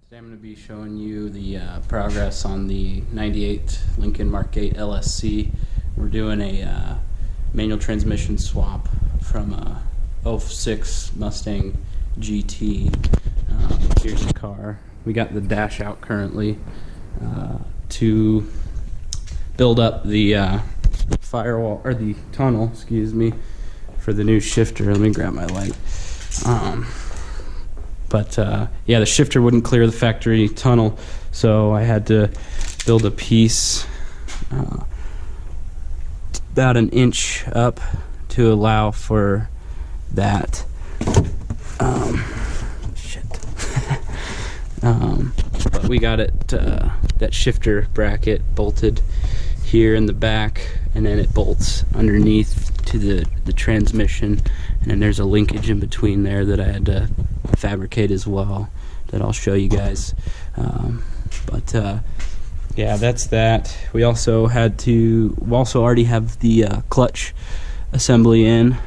Today I'm going to be showing you the progress on the 98 Lincoln Mark VIII LSC. We're doing a manual transmission swap from a 06 Mustang GT. Here's the car. We got the dash out currently to build up the firewall, or the tunnel, excuse me, for the new shifter. Let me grab my light. Yeah, the shifter wouldn't clear the factory tunnel, so I had to build a piece about an inch up to allow for that. But we got it, that shifter bracket bolted here in the back, and then it bolts underneath to the transmission, and then there's a linkage in between there that I had to fabricate as well that I'll show you guys. Yeah, that's that. We also already have the clutch assembly in.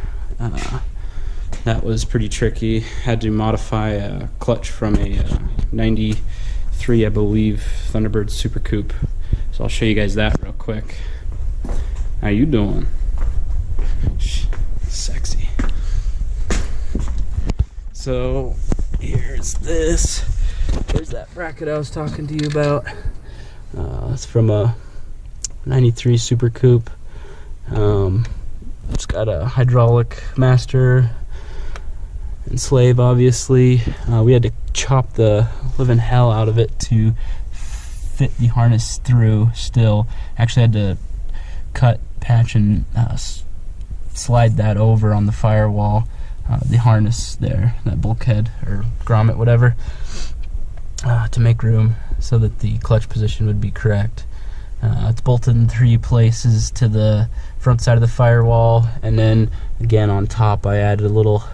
That was pretty tricky. Had to modify a clutch from a 93, I believe, Thunderbird Super Coupe. So I'll show you guys that real quick. How you doing? Sexy. So here's this. There's that bracket I was talking to you about. It's from a 93 Super Coupe. It's got a hydraulic master and slave, obviously. We had to chop the living hell out of it to fit the harness through still. Actually had to cut, patch, and slide that over on the firewall, the harness there, that bulkhead or grommet, whatever, to make room so that the clutch position would be correct. It's bolted in 3 places to the front side of the firewall, and then again on top I added a little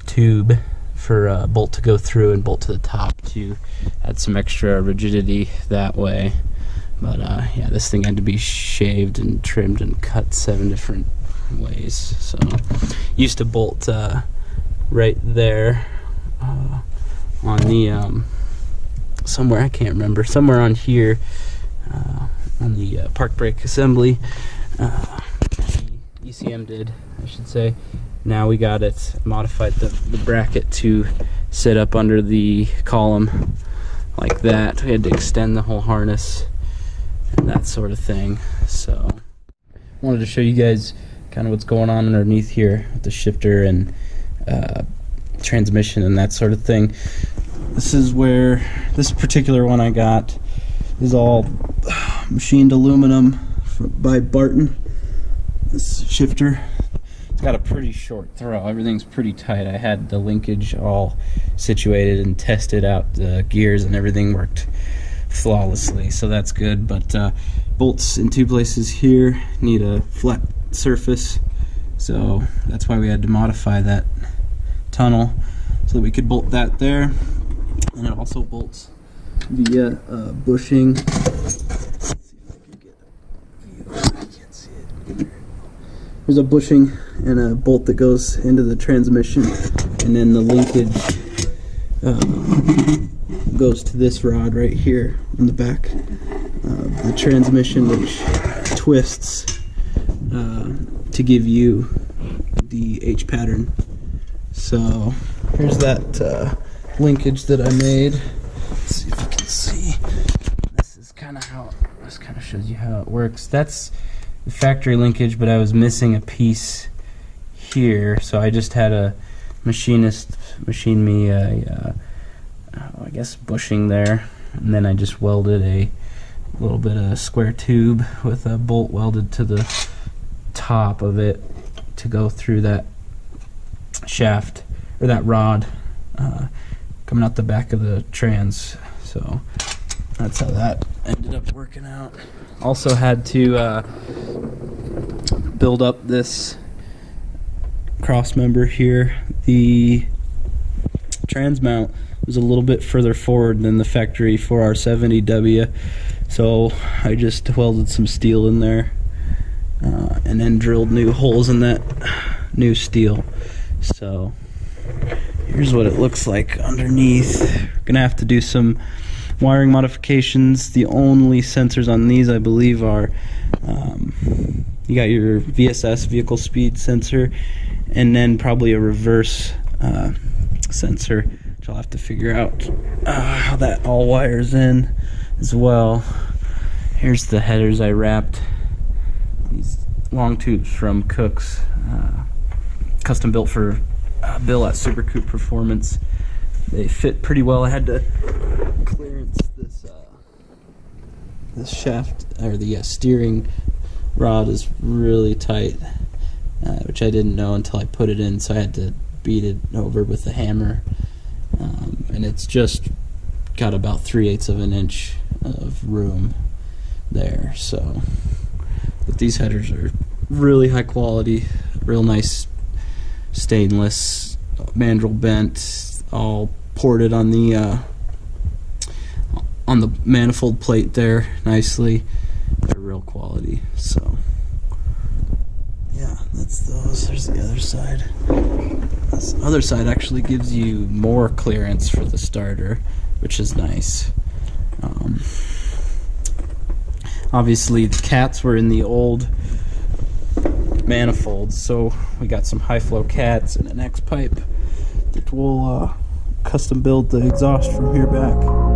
tube for a bolt to go through and bolt to the top to add some extra rigidity that way. But yeah, this thing had to be shaved and trimmed and cut 7 different ways. So used to bolt right there on the somewhere, I can't remember, somewhere on here on the park brake assembly. ECM did, I should say. Now we got it modified, the bracket to sit up under the column like that. We had to extend the whole harness and that sort of thing. So I wanted to show you guys kind of what's going on underneath here with the shifter and transmission and that sort of thing. This is where this particular one I got is all machined aluminum by Barton. This shifter, it's got a pretty short throw. Everything's pretty tight. I had the linkage all situated and tested out. The gears and everything worked flawlessly, so that's good. But bolts in 2 places here need a flat surface, so that's why we had to modify that tunnel so that we could bolt that there. And it also bolts via bushing. Let's see if I can get a view. I can't see it. There's a bushing and a bolt that goes into the transmission, and then the linkage goes to this rod right here in the back of the transmission, which twists to give you the H pattern. So here's that linkage that I made. Let's see if you can see. This kind of shows you how it works. That's the factory linkage, but I was missing a piece here, so I just had a machinist machine me a I guess bushing there, and then I just welded a little bit of square tube with a bolt welded to the top of it to go through that shaft, or that rod coming out the back of the trans. So that's how that ended up working out. Also had to build up this cross member here. The trans mount was a little bit further forward than the factory 4R70W, so I just welded some steel in there and then drilled new holes in that new steel. So here's what it looks like underneath. We're gonna have to do some wiring modifications. The only sensors on these, I believe, are you got your VSS, vehicle speed sensor, and then probably a reverse sensor, which I'll have to figure out how that all wires in as well. Here's the headers I wrapped. These long tubes from Cook's, custom built for Bill at Super Coupe Performance. They fit pretty well. I had to clearance this shaft, or the steering rod is really tight, which I didn't know until I put it in, so I had to beat it over with a hammer, and it's just got about 3/8 of an inch of room there. So, but these headers are really high quality, real nice stainless, mandrel bent, all ported on the manifold plate there nicely. They're real quality. So yeah, that's those. There's the other side. This other side actually gives you more clearance for the starter, which is nice. Obviously the cats were in the old manifolds, so we got some high flow cats and an X pipe that will custom build the exhaust from here back.